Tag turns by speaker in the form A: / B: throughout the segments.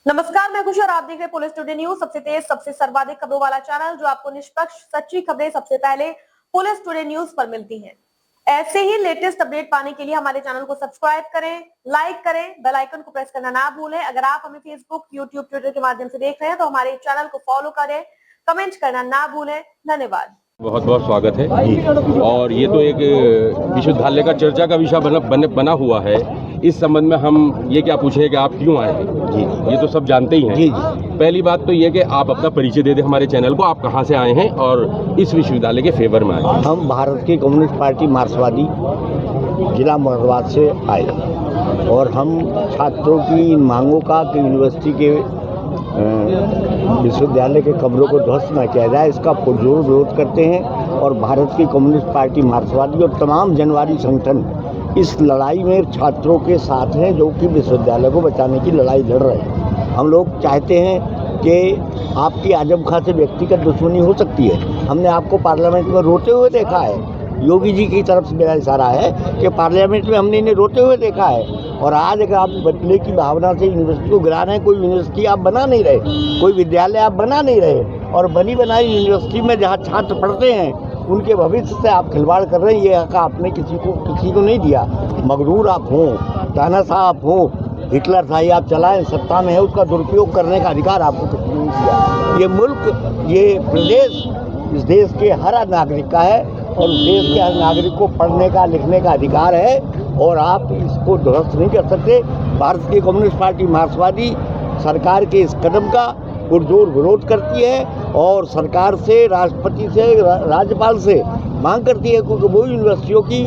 A: नमस्कार, मैं खुशी और आप देख रहे हैं पुलिस टुडे न्यूज, सबसे तेज सबसे सर्वाधिक खबरों वाला चैनल जो आपको निष्पक्ष सच्ची खबरें सबसे पहले पुलिस टुडे न्यूज पर मिलती हैं। ऐसे ही लेटेस्ट अपडेट पाने के लिए हमारे चैनल को सब्सक्राइब करें, लाइक करें, बेल आइकन को प्रेस करना ना भूलें। अगर आप हमें फेसबुक, यूट्यूब, ट्विटर के माध्यम से देख रहे हैं तो हमारे चैनल को फॉलो करें, कमेंट करना ना भूलें। धन्यवाद।
B: बहुत बहुत स्वागत है। और ये तो एक विश्वविद्यालय का चर्चा का विषय बना हुआ है। इस संबंध में हम ये क्या पूछे कि आप क्यों आए हैं? जी, ये तो सब जानते ही हैं। जी। पहली बात तो ये कि आप अपना परिचय दे दें हमारे चैनल को, आप कहाँ से आए हैं और इस विश्वविद्यालय के फेवर में आए हैं।
C: हम भारत की कम्युनिस्ट पार्टी मार्क्सवादी जिला मुरादाबाद से आए और हम छात्रों की मांगों का कि यूनिवर्सिटी के विश्वविद्यालय के कमरों को ध्वस्त न किया जाए, इसका पुरजोर विरोध करते हैं। और भारत की कम्युनिस्ट पार्टी मार्क्सवादी और तमाम जनवादी संगठन इस लड़ाई में छात्रों के साथ हैं जो कि विश्वविद्यालय को बचाने की लड़ाई लड़ रहे हैं। हम लोग चाहते हैं कि आपकी आजम खां से व्यक्तिगत दुश्मनी हो सकती है। हमने आपको पार्लियामेंट में रोते हुए देखा है। योगी जी की तरफ से मेरा इशारा है कि पार्लियामेंट में हमने इन्हें रोते हुए देखा है। और आज अगर आप बदले की भावना से यूनिवर्सिटी को गिरा रहे हैं, कोई यूनिवर्सिटी आप बना नहीं रहे, कोई विद्यालय आप बना नहीं रहे, और बनी बनाई यूनिवर्सिटी में जहाँ छात्र पढ़ते हैं उनके भविष्य से आप खिलवाड़ कर रहे हैं। ये हक आपने किसी को नहीं दिया। मगरूर आप हों, तानाशाह आप हों, हिटलर शाही आप चलाएं, सत्ता में है उसका दुरुपयोग करने का अधिकार आपको किसी ने नहीं दिया। ये मुल्क, ये प्रदेश इस देश के हर नागरिक का है और देश के हर नागरिक को पढ़ने का लिखने का अधिकार है और आप इसको ध्वस्त नहीं कर सकते। भारत की कम्युनिस्ट पार्टी मार्क्सवादी सरकार के इस कदम का पुरजोर विरोध करती है और सरकार से, राष्ट्रपति से, राज्यपाल से मांग करती है, क्योंकि वो यूनिवर्सिटियों की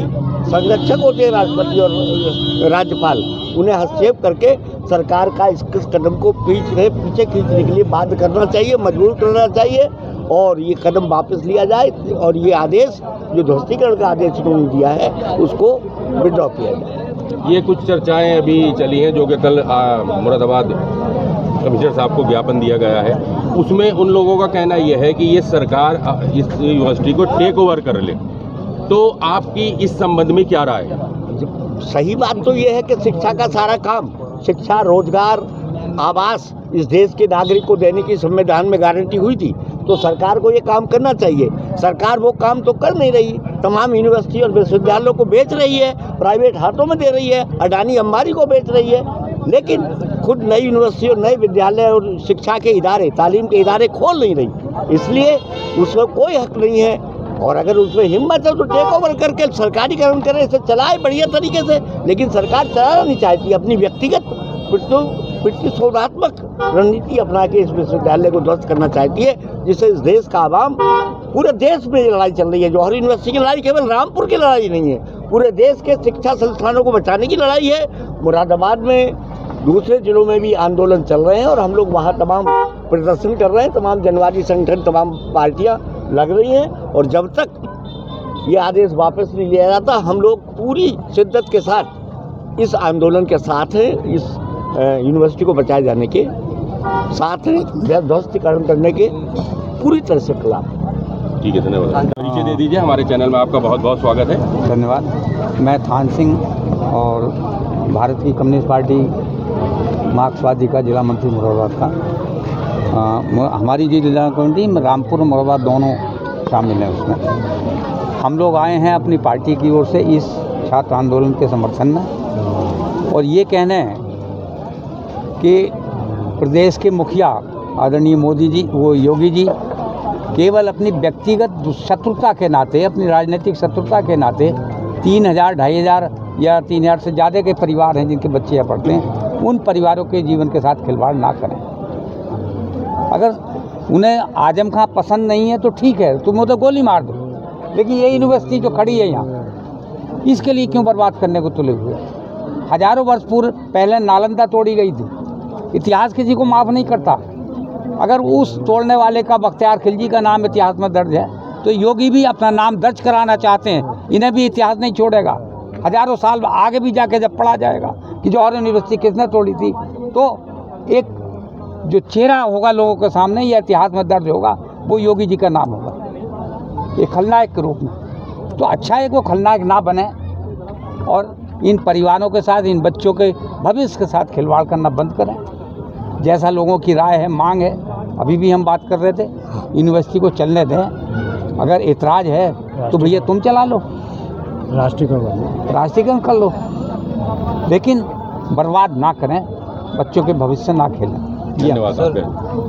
C: संरक्षक होते हैं राष्ट्रपति और राज्यपाल, उन्हें हस्तक्षेप करके सरकार का इस कदम को पीछे खींचने के लिए बाध्य करना चाहिए, मजबूर करना चाहिए और ये कदम वापस लिया जाए और ये आदेश जो ध्वस्तीकरण का आदेश उन्होंने दिया है उसको विड्रॉ किया जाए।
B: ये कुछ चर्चाएं अभी चली हैं जो कि कल मुरादाबाद कमिश्नर साहब को ज्ञापन दिया गया है, उसमें उन लोगों का कहना यह है कि ये सरकार इस यूनिवर्सिटी को टेक ओवर कर ले, तो आपकी इस संबंध में क्या राय है?
C: सही बात तो ये है कि शिक्षा का सारा काम, शिक्षा, रोजगार, आवास इस देश के नागरिक को देने की संविधान में गारंटी हुई थी, तो सरकार को ये काम करना चाहिए। सरकार वो काम तो कर नहीं रही, तमाम यूनिवर्सिटी और विश्वविद्यालयों को बेच रही है, प्राइवेट हाथों में दे रही है, अडानी अंबानी को बेच रही है, लेकिन खुद नई यूनिवर्सिटी और नए विद्यालय और शिक्षा के इदारे, तालीम के इदारे खोल नहीं रही, इसलिए उसमें कोई हक नहीं है। और अगर उसमें हिम्मत है तो टेक ओवर करके सरकारीकरण करें, इसे चलाए बढ़िया तरीके से, लेकिन सरकार चलाना नहीं चाहती, अपनी व्यक्तिगत प्रतिशोधात्मक रणनीति अपना के इस विश्वविद्यालय को ध्वस्त करना चाहती है, जिससे इस देश का आवाम, पूरे देश में लड़ाई चल रही है। जौहरी यूनिवर्सिटी की लड़ाई केवल रामपुर की लड़ाई नहीं है, पूरे देश के शिक्षा संस्थानों को बचाने की लड़ाई है। मुरादाबाद में, दूसरे जिलों में भी आंदोलन चल रहे हैं और हम लोग वहाँ तमाम प्रदर्शन कर रहे हैं, तमाम जनवादी संगठन, तमाम पार्टियाँ लग रही हैं। और जब तक ये आदेश वापस नहीं लिया जाता, हम लोग पूरी शिद्दत के साथ इस आंदोलन के साथ हैं, इस यूनिवर्सिटी को बचाए जाने के साथ हैं, ध्वस्तीकरण करने के पूरी तरह से खिलाफ।
B: ठीक है, धन्यवाद। परिचय दे दीजिए हमारे चैनल में, आपका बहुत बहुत स्वागत है।
D: धन्यवाद। मैं थान सिंह और भारत की कम्युनिस्ट पार्टी मार्क्सवादी का जिला मंत्री मुरादाबाद का। हमारी जो जिला कमेटी रामपुर और मुरादाबाद दोनों शामिल हैं उसमें। हम लोग आए हैं अपनी पार्टी की ओर से इस छात्र आंदोलन के समर्थन में और ये कहना है कि प्रदेश के मुखिया आदरणीय मोदी जी, वो योगी जी, केवल अपनी व्यक्तिगत शत्रुता के नाते, अपनी राजनीतिक शत्रुता के नाते 3000, 2500 या 3000 से ज़्यादा के परिवार हैं जिनके बच्चे यहाँ पढ़ते हैं, उन परिवारों के जीवन के साथ खिलवाड़ ना करें। अगर उन्हें आजम खां पसंद नहीं है तो ठीक है, तुम उधर गोली मार दो, लेकिन ये यूनिवर्सिटी जो खड़ी है यहाँ, इसके लिए क्यों बर्बाद करने को तुले हुए? हजारों वर्ष पूर्व पहले नालंदा तोड़ी गई थी, इतिहास किसी को माफ़ नहीं करता। अगर उस तोड़ने वाले का बख्तियार खिलजी का नाम इतिहास में दर्ज है तो योगी भी अपना नाम दर्ज कराना चाहते हैं, इन्हें भी इतिहास नहीं छोड़ेगा। हजारों साल आगे भी जाके जब पढ़ा जाएगा कि जौहरी यूनिवर्सिटी किसने तोड़ी थी, तो एक जो चेहरा होगा लोगों के सामने, यह इतिहास में दर्ज होगा, वो योगी जी का नाम होगा, ये खलनायक के रूप में। तो अच्छा है वो खलनायक ना बने और इन परिवारों के साथ, इन बच्चों के भविष्य के साथ खिलवाड़ करना बंद करें। जैसा लोगों की राय है, मांग है, अभी भी हम बात कर रहे थे, यूनिवर्सिटी को चलने दें। अगर एतराज़ है तो भैया तुम चला लो, राष्ट्रीयकरण कर लो, लेकिन बर्बाद ना करें, बच्चों के भविष्य ना खेलें।
B: धन्यवाद आपका।